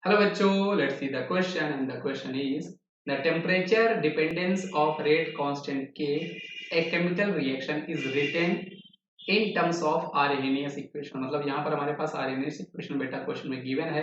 Hello बच्चों, let's see the question and the question is the temperature dependence of rate constant K a chemical reaction is written in terms of Arrhenius equation। मतलब यहाँ पर हमारे पास Arrhenius equation बेटा question में given है।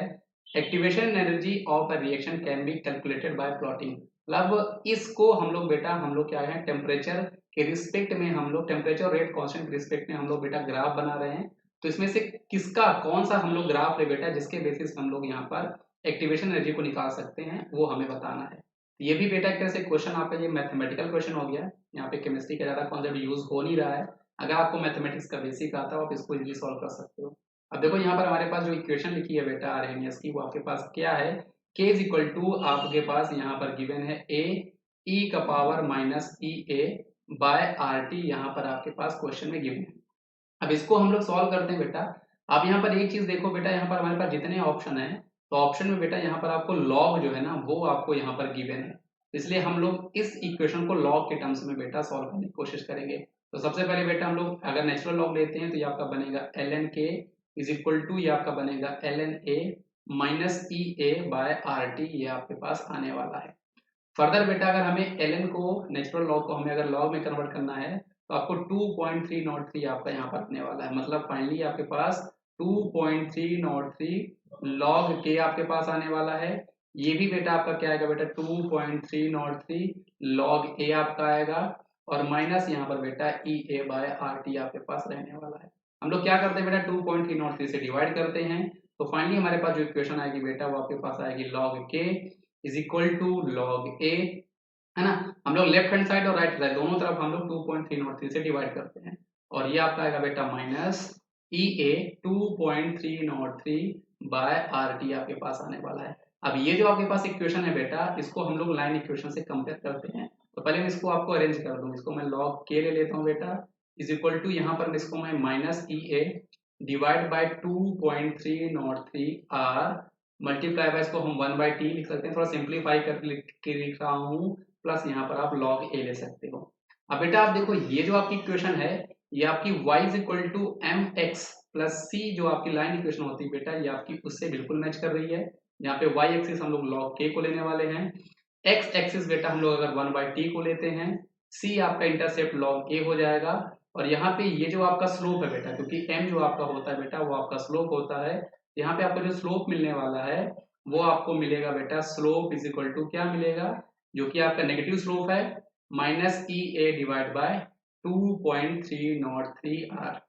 Activation energy of a reaction can be calculated by plotting. मतलब इसको हम लोग क्या है टेम्परेचर के रिस्पेक्ट में हम लोग टेम्परेचर रेट कांस्टेंट के रिस्पेक्ट में हम लोग बेटा ग्राफ बना रहे हैं। तो इसमें से किसका कौन सा हम लोग ग्राफ ले बेटा जिसके बेसिस हम लोग यहाँ पर एक्टिवेशन एनर्जी को निकाल सकते हैं वो हमें बताना है। ये भी बेटा एक तरह से क्वेश्चन आपका ये मैथमेटिकल क्वेश्चन हो गया। यहाँ पे केमिस्ट्री का ज़्यादा कॉन्सेप्ट यूज हो नहीं रहा है। अगर आपको मैथमेटिक्स का बेसिक आता हो आप इसको इजीली सॉल्व कर सकते हो। अब देखो यहाँ पर हमारे पास जो इक्वेशन लिखी है बेटा आरएनएस की वो आपके पास क्या है। K इज इक्वल टू आपके पास यहाँ पर गिवन है A e का power minus E A by R T, यहाँ पर आपके पास क्वेश्चन में गिवन है। अब इसको हम लोग सॉल्व करते हैं बेटा। आप यहाँ पर एक चीज देखो बेटा, यहाँ पर हमारे पास जितने ऑप्शन है तो ऑप्शन में बेटा यहाँ पर आपको लॉग जो है ना वो आपको यहाँ पर गिवन है। इसलिए हम लोग इस इक्वेशन को लॉग के टर्म्स में बेटा सॉल्व करने की कोशिश करेंगे। तो सबसे पहले बेटा हम लोग अगर नेचुरल लॉग लेते हैं तो ये आपका बनेगा L N K is equal to ये आपका बनेगा L N A minus E A by R T, ये आपके पास आने वाला है। फर्दर बेटा अगर हमें ln को नेचुरल लॉग को हमें अगर लॉग में कन्वर्ट करना है तो आपको 2.303 आपका यहाँ पर आने वाला है। मतलब फाइनली आपके पास 2.303 लॉग के आपके पास आने वाला है। ये भी बेटा आपका क्या आएगा बेटा 2.303 लॉग ए आपका आएगा और माइनस यहाँ पर बेटा ई ए बाय आर टी आपके पास रहने वाला है। हम लोग क्या करते हैं बेटा 2.303 से डिवाइड करते हैं तो फाइनली हमारे पास जो इक्वेशन आएगी बेटा वो आपके पास आएगी लॉग के इज इक्वल टू लॉग ए, है ना। हम लोग लेफ्ट हैंड साइड और राइट साइड दोनों तरफ हम लोग 2.303 से डिवाइड करते हैं और ये आपका आएगा बेटा माइनस ई ए 2.303 बाय आर टी आपके पास आने वाला है। अब ये जो आपके पास इक्वेशन है बेटा इसको हम लोग लाइन इक्वेशन से कंपेयर करते हैं। तो पहले मैं इसको आपको अरेंज कर दूं, इसको मैं लॉग के ले लेता हूँ बेटा इज इक्वल टू यहाँ पर इसको मैं minus E A divide by 2.303 R multiply by इसको हम 1/t लिख सकते हैं, थोड़ा सिंप्लीफाई कर लिख के लिख रहा हूँ, प्लस यहाँ पर आप log a ले सकते हो। अब बेटा आप देखो ये जो आपकी इक्वेशन है ये आपकी y is equal to m x plus c जो आपकी लाइन इक्वेशन होती है बेटा ये आपकी उससे बिल्कुल मैच कर रही है। यहाँ पे y एक्सिस हम लोग log k को लेने वाले हैं, x एक्सिस बेटा हम लोग अगर 1/t को लेते हैं, c आपका इंटरसेप्ट log a हो जाएगा और यहाँ पे ये जो आपका स्लोप है बेटा क्योंकि m जो आपका होता है बेटा वो आपका स्लोप होता है, यहाँ पे आपको जो स्लोप मिलने वाला है वो आपको मिलेगा बेटा स्लोप इज इक्वल टू क्या मिलेगा जो कि आपका नेगेटिव स्लोप है minus E A divide by 2.303 R.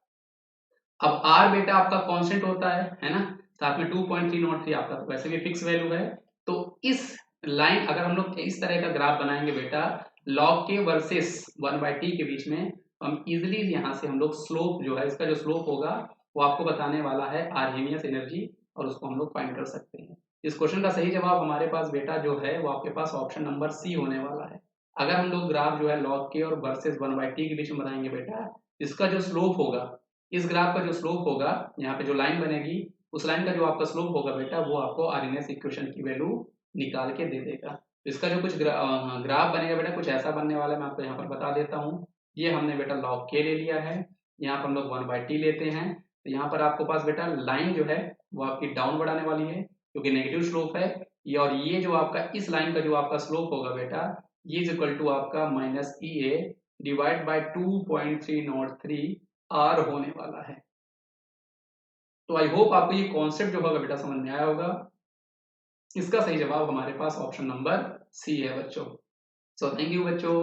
अब आर बेटा आपका कांस्टेंट होता है ना, साथ में 2.303 आपका तो वैसे भी फिक्स वैल्यू है। तो इस लाइन अगर हम लोग इस तरह का ग्राफ बनाएंगे बेटा लॉग के वर्सेस 1/t के बीच में, तो हम इजिली यहाँ से हम लोग स्लोप जो है इसका जो स्लोप होगा वो आपको बताने वाला है आर्हेनियस एनर्जी और उसको हम लोग फाइंड कर सकते हैं। इस क्वेश्चन का सही जवाब हमारे पास बेटा जो है वो आपके पास ऑप्शन नंबर सी होने वाला है। अगर हम लोग ग्राफ जो है लॉग के और वर्सेस 1/t के बीच में बनाएंगे बेटा, इसका जो स्लोप होगा, इस ग्राफ का जो स्लोप होगा यहाँ पे जो लाइन बनेगी उस लाइन का जो आपका स्लोप होगा बेटा वो आपको आरएनएस इक्वेशन की वैल्यू निकाल के दे देगा। इसका जो कुछ ग्राफ बनेगा बेटा कुछ ऐसा बनने वाला है, मैं आपको यहाँ पर बता देता हूँ। ये हमने बेटा लॉग के ले लिया है, यहाँ पर हम लोग 1/t लेते हैं, तो यहाँ पर आपको पास बेटा लाइन जो है वो आपकी डाउनवर्ड आने वाली है क्योंकि नेगेटिव स्लोप है ये, और ये जो आपका इस लाइन का जो आपका स्लोप होगा बेटा ये इज इक्वल टू आपका minus E A divide by 2.303 R होने वाला है। तो आई होप आपको ये कॉन्सेप्ट जो होगा बेटा समझ में आया होगा। इसका सही जवाब हमारे पास ऑप्शन नंबर सी है बच्चों। सो थैंक यू बच्चों।